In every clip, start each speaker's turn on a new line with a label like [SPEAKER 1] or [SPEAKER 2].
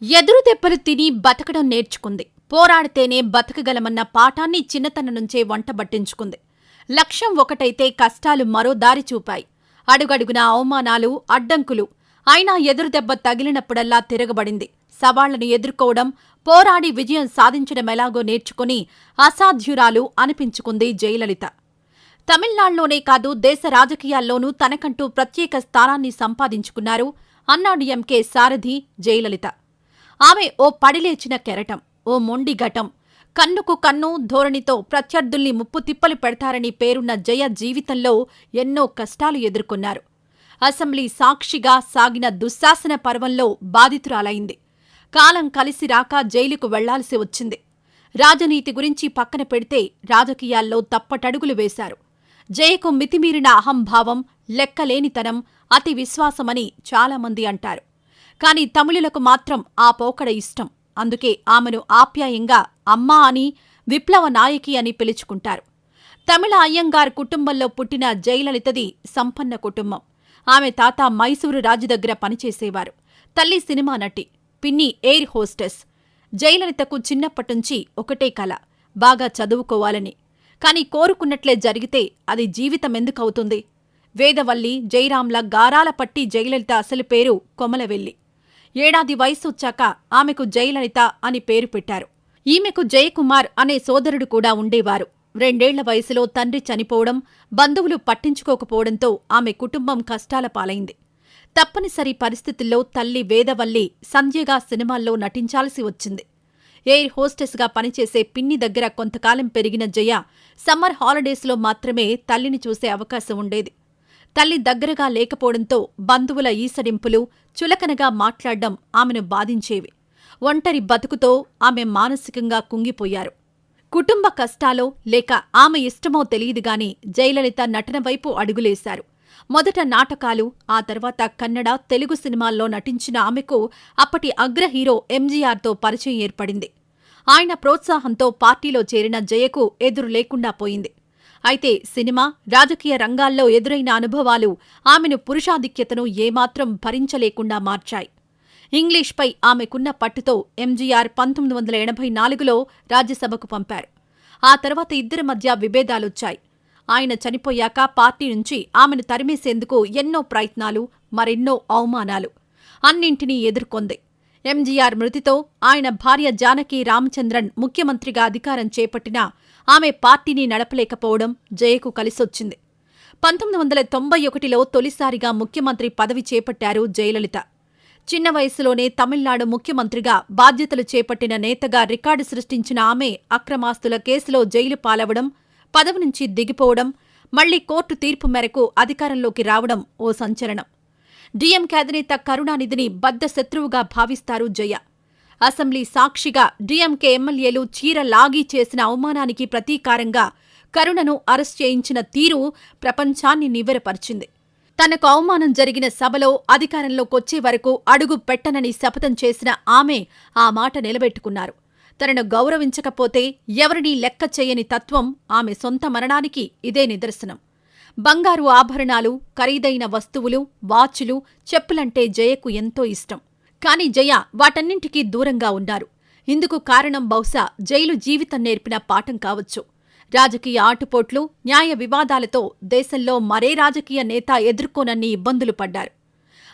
[SPEAKER 1] ఎదురు దెబ్బలు తిని బతకడం నేర్చుకుంది. పోరాడితేనే బతకగలమన్న పాఠాన్ని చిన్నతనం నుంచే వంటబట్టించుకుంది. లక్ష్యం ఒకటైతే కష్టాలు మరో దారి చూపాయి. అడుగడుగునా అవమానాలు, అడ్డంకులు. అయినా ఎదురుదెబ్బ తగిలినప్పుడల్లా తిరగబడింది. సవాళ్లను ఎదుర్కోవడం, పోరాడి విజయం సాధించడమెలాగో నేర్చుకుని అసాధ్యురాలు అనిపించుకుంది జయలలిత. తమిళనాడులోనే కాదు, దేశ రాజకీయాల్లోనూ తనకంటూ ప్రత్యేక స్థానాన్ని సంపాదించుకున్నారు అన్నాడీఎంకే సారథి జయలలిత. ఆమె ఓ పడిలేచిన కెరటం, ఓ మొండి ఘటం. కన్నుకు కన్ను ధోరణితో ప్రత్యర్థుల్ని ముప్పు తిప్పలు పెడతారని పేరున్న జయ జీవితంలో ఎన్నో కష్టాలు ఎదుర్కొన్నారు. అసెంబ్లీ సాక్షిగా సాగిన దుశ్శాసన పర్వంలో బాధితురాలైంది. కాలం కలిసి రాక జైలుకు వెళ్లాల్సి వచ్చింది. రాజనీతి గురించి పక్కన పెడితే రాజకీయాల్లో తప్పటడుగులు వేశారు. జయకు మితిమీరిన అహంభావం, లెక్కలేనితనం, అతి విశ్వాసమని చాలామంది అంటారు. కాని తమిళులకు మాత్రం ఆ పోకడ ఇష్టం. అందుకే ఆమెను ఆప్యాయంగా అమ్మా అని, విప్లవ నాయకి అని పిలుచుకుంటారు. తమిళ అయ్యంగార్ కుటుంబంలో పుట్టిన జయలలితది సంపన్న కుటుంబం. ఆమె తాత మైసూరు రాజు దగ్గర పనిచేసేవారు. తల్లి సినిమా నటి, పిన్ని ఎయిర్ హోస్టెస్. జయలలితకు చిన్నప్పటినుంచి ఒకటే కల, బాగా చదువుకోవాలని. కాని కోరుకున్నట్లే జరిగితే అది జీవితమెందుకవుతుంది? వేదవల్లి, జయరాంల గారాల పట్టి జయలలిత అసలు పేరు కొమలవెల్లి. ఏడాది వయసొచ్చాక ఆమెకు జయలలిత అని పేరు పెట్టారు. ఈమెకు జయకుమార్ అనే సోదరుడు కూడా ఉండేవారు. 2 ఏళ్ల వయసులో తండ్రి చనిపోవడం, బంధువులు పట్టించుకోకపోవడంతో ఆమె కుటుంబం కష్టాల పాలైంది. తప్పనిసరి పరిస్థితుల్లో తల్లి వేదవల్లి సంధ్యగా సినిమాల్లో నటించాల్సి వచ్చింది. ఎయిర్ హోస్టెస్గా పనిచేసే పిన్ని దగ్గర కొంతకాలం పెరిగిన జయ సమ్మర్ హాలిడేస్లో మాత్రమే తల్లిని చూసే అవకాశం ఉండేది. తల్లి దగ్గరగా లేకపోవడంతో బంధువుల ఈసడింపులు, చులకనగా మాట్లాడ్డం ఆమెను బాధించేవి. ఒంటరి బతుకుతో ఆమె మానసికంగా కుంగిపోయారు. కుటుంబ కష్టాలో లేక ఆమె ఇష్టమో తెలియదుగాని జయలలిత నటన వైపు అడుగులేశారు. మొదట నాటకాలు, ఆ తర్వాత కన్నడ, తెలుగు సినిమాల్లో నటించిన ఆమెకు అప్పటి అగ్రహీరో ఎంజీఆర్తో పరిచయం ఏర్పడింది. ఆయన ప్రోత్సాహంతో పార్టీలో చేరిన జయకు ఎదురు లేకుండా పోయింది. అయితే సినిమా, రాజకీయ రంగాల్లో ఎదురైన అనుభవాలు ఆమెను పురుషాధిక్యతను ఏమాత్రం భరించలేకుండా మార్చాయి. ఇంగ్లీష్పై ఆమెకున్న పట్టుతో ఎంజీఆర్ 1984లో రాజ్యసభకు పంపారు. ఆ తర్వాత ఇద్దరి మధ్య విభేదాలొచ్చాయి. ఆయన చనిపోయాక పార్టీ నుంచి ఆమెను తరిమేసేందుకు ఎన్నో ప్రయత్నాలు, మరెన్నో అవమానాలు. అన్నింటినీ ఎదుర్కొంది. ఎంజీఆర్ మృతితో ఆయన భార్య జానకి రామచంద్రన్ ముఖ్యమంత్రిగా అధికారం చేపట్టినా ఆమె పార్టీని నడపలేకపోవడం జయకు కలిసొచ్చింది. 1991లో తొలిసారిగా ముఖ్యమంత్రి పదవి చేపట్టారు జయలలిత. చిన్న వయసులోనే తమిళనాడు ముఖ్యమంత్రిగా బాధ్యతలు చేపట్టిన నేతగా రికార్డు సృష్టించిన ఆమె అక్రమాస్తుల కేసులో జైలు పాలవడం, పదవి నుంచి దిగిపోవడం, మళ్లీ కోర్టు తీర్పు మేరకు అధికారంలోకి రావడం ఓ సంచలనం. డీఎంకే అధినేత కరుణానిధిని బద్ధశత్రువుగా భావిస్తారు జయ. అసెంబ్లీ సాక్షిగా డీఎంకే ఎమ్మెల్యేలు చీర లాగి చేసిన అవమానానికి ప్రతీకారంగా కరుణను అరెస్ట్ చేయించిన తీరు ప్రపంచాన్ని నివ్వెరపరిచింది. తనకు అవమానం జరిగిన సభలో అధికారంలోకొచ్చే వరకు అడుగు పెట్టనని శపథం చేసిన ఆమె ఆ మాట నిలబెట్టుకున్నారు. తనను గౌరవించకపోతే ఎవరినీ లెక్క చేయని తత్వం ఆమె సొంత మరణానికి ఇదే నిదర్శనం. బంగారు ఆభరణాలు, ఖరీదైన వస్తువులు, వాచులు, చెప్పులంటే జయకు ఎంతో ఇష్టం. కాని జయ వాటన్నింటికీ దూరంగా ఉన్నారు. ఇందుకు కారణం బహుశా జైలు జీవితం నేర్పిన పాఠం కావచ్చు. రాజకీయ ఆటుపోట్లు, న్యాయ వివాదాలతో దేశంలో మరే రాజకీయ నేత ఎదుర్కోనన్ని ఇబ్బందులు పడ్డారు.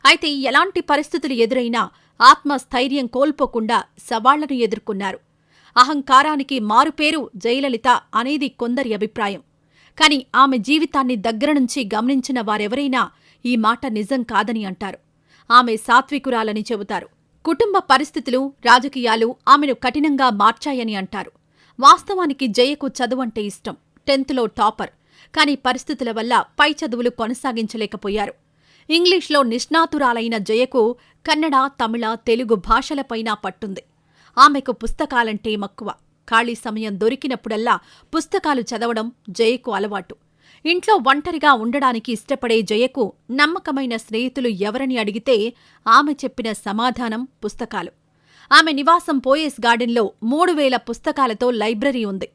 [SPEAKER 1] అయితే ఎలాంటి పరిస్థితులు ఎదురైనా ఆత్మస్థైర్యం కోల్పోకుండా సవాళ్లను ఎదుర్కొన్నారు. అహంకారానికి మారుపేరు జయలలిత అనేది కొందరి అభిప్రాయం. కాని ఆమె జీవితాన్ని దగ్గరనుంచి గమనించిన వారెవరైనా ఈ మాట నిజం కాదని అంటారు. ఆమె సాత్వికురాలని చెబుతారు. కుటుంబ పరిస్థితులు, రాజకీయాలు ఆమెను కఠినంగా మార్చాయని అంటారు. వాస్తవానికి జయకు చదువంటే ఇష్టం. 10థ్లో టాపర్. కాని పరిస్థితుల వల్ల పై చదువులు కొనసాగించలేకపోయారు. ఇంగ్లీష్లో నిష్ణాతురాలైన జయకు కన్నడ, తమిళ, తెలుగు భాషలపైనా పట్టుంది. ఆమెకు పుస్తకాలంటే మక్కువ. ఖాళీ సమయం దొరికినప్పుడల్లా పుస్తకాలు చదవడం జయకు అలవాటు. ఇంట్లో ఒంటరిగా ఉండడానికి ఇష్టపడే జయకు నమ్మకమైన స్నేహితులు ఎవరని అడిగితే ఆమె చెప్పిన సమాధానం పుస్తకాలు. ఆమె నివాసం పోయెస్ గార్డెన్లో 3000 పుస్తకాలతో లైబ్రరీ ఉంది.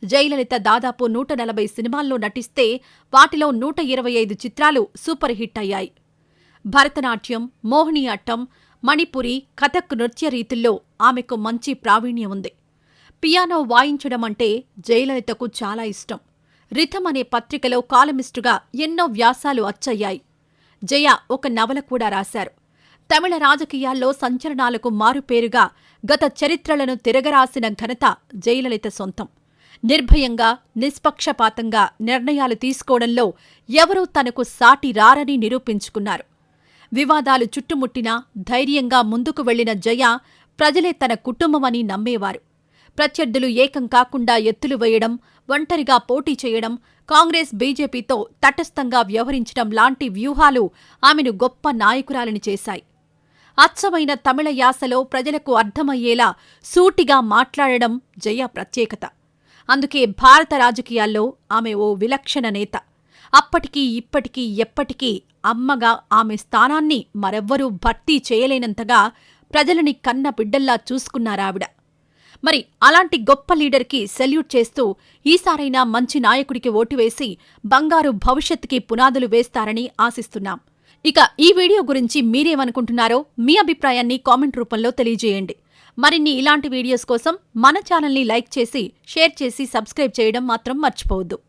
[SPEAKER 1] జయలలిత దాదాపు 140 సినిమాల్లో నటిస్తే వాటిలో 125 చిత్రాలు సూపర్ హిట్ అయ్యాయి. భరతనాట్యం, మోహినియాట్టం, మణిపురి, కథక్ నృత్య రీతుల్లో ఆమెకు మంచి ప్రావీణ్యం ఉంది. పియానో వాయించడం అంటే జయలలితకు చాలా ఇష్టం. రిథమ్ అనే పత్రికలో కాలమిస్టుగా ఎన్నో వ్యాసాలు అచ్చయ్యాయి. జయ ఒక నవల కూడా రాశారు. తమిళ రాజకీయాల్లో సంచలనాలకు మారుపేరుగా గత చరిత్రలను తిరగరాసిన ఘనత జయలలిత సొంతం. నిర్భయంగా, నిష్పక్షపాతంగా నిర్ణయాలు తీసుకోవడంలో ఎవరూ తనకు సాటి రారని నిరూపించుకున్నారు. వివాదాలు చుట్టుముట్టినా ధైర్యంగా ముందుకు వెళ్లిన జయ ప్రజలే తన కుటుంబమని నమ్మేవారు. ప్రత్యర్థులు ఏకం కాకుండా ఎత్తులు వేయడం, ఒంటరిగా పోటీ చేయడం, కాంగ్రెస్ బీజేపీతో తటస్థంగా వ్యవహరించడం లాంటి వ్యూహాలు ఆమెను గొప్ప నాయకురాలిని చేశాయి. అచ్చమైన తమిళ యాసలో ప్రజలకు అర్థమయ్యేలా సూటిగా మాట్లాడడం జయ ప్రత్యేకత. అందుకే భారత రాజకీయాల్లో ఆమె ఓ విలక్షణ నేత. అప్పటికీ ఇప్పటికీ ఎప్పటికీ అమ్మగా ఆమె స్థానాన్ని మరెవ్వరూ భర్తీ చేయలేనంతగా ప్రజలని కన్న బిడ్డల్లా చూసుకున్నారావిడ. మరి అలాంటి గొప్ప లీడర్కి సెల్యూట్ చేస్తూ ఈసారైనా మంచి నాయకుడికి ఓటు వేసి బంగారు భవిష్యత్తుకి పునాదులు వేస్తారని ఆశిస్తున్నాం. ఇక ఈ వీడియో గురించి మీరేమనుకుంటున్నారో మీ అభిప్రాయాన్ని కామెంట్ రూపంలో తెలియజేయండి. మరిన్ని ఇలాంటి వీడియోస్ కోసం మన ఛానల్ని లైక్ చేసి, షేర్ చేసి, సబ్స్క్రైబ్ చేయడం మాత్రం మర్చిపోవద్దు.